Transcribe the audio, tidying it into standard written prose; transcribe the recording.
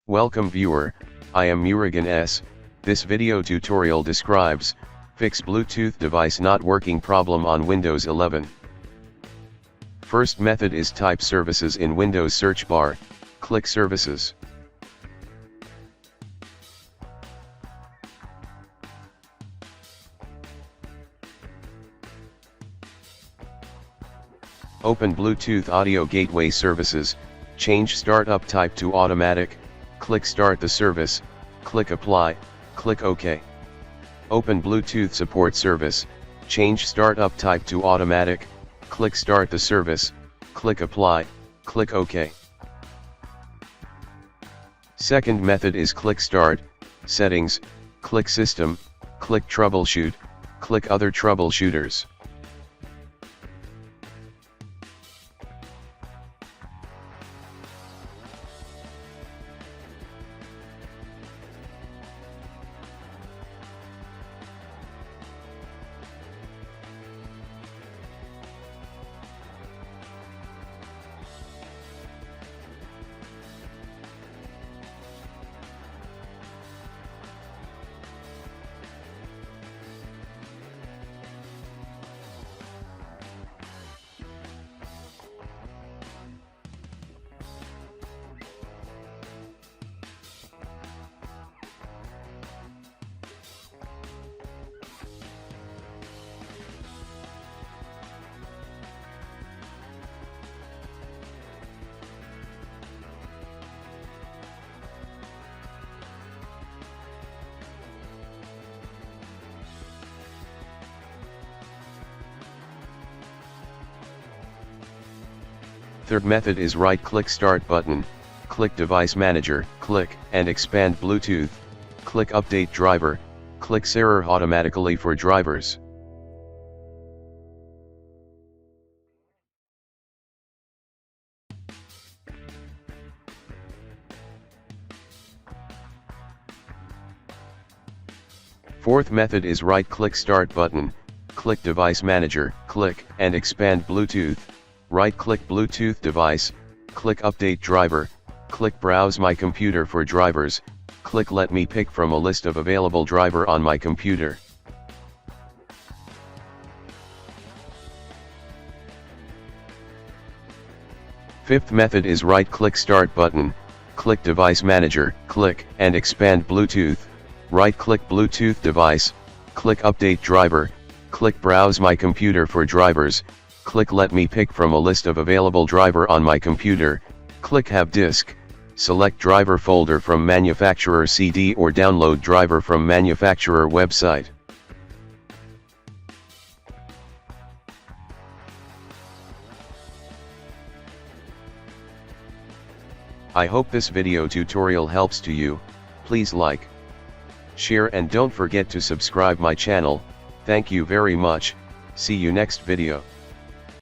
Welcome viewer, I am Murugan S. This video tutorial describes, fix Bluetooth device not working problem on Windows 11. First method is type services in Windows search bar, click services. Open Bluetooth Audio Gateway Services, change Startup type to Automatic, click Start the service, click Apply, click OK. Open Bluetooth Support Service, change Startup type to Automatic, click Start the service, click Apply, click OK. Second method is click Start, Settings, click System, click Troubleshoot, click Other Troubleshooters. Third method is right-click Start button, click Device Manager, click and expand Bluetooth, click Update Driver, click Error automatically for drivers. Fourth method is right-click Start button, click Device Manager, click and expand Bluetooth. Right-click Bluetooth device, click Update Driver, click Browse My Computer for drivers, click Let me pick from a list of available driver on my computer. Fifth method is right-click Start button, click Device Manager, click and expand Bluetooth, right-click Bluetooth device, click Update Driver, click Browse My Computer for drivers, click Let me pick from a list of available driver on my computer, click Have Disk, select driver folder from manufacturer CD or download driver from manufacturer website. I hope this video tutorial helps to you. Please like, share and don't forget to subscribe my channel. Thank you very much. See you next video.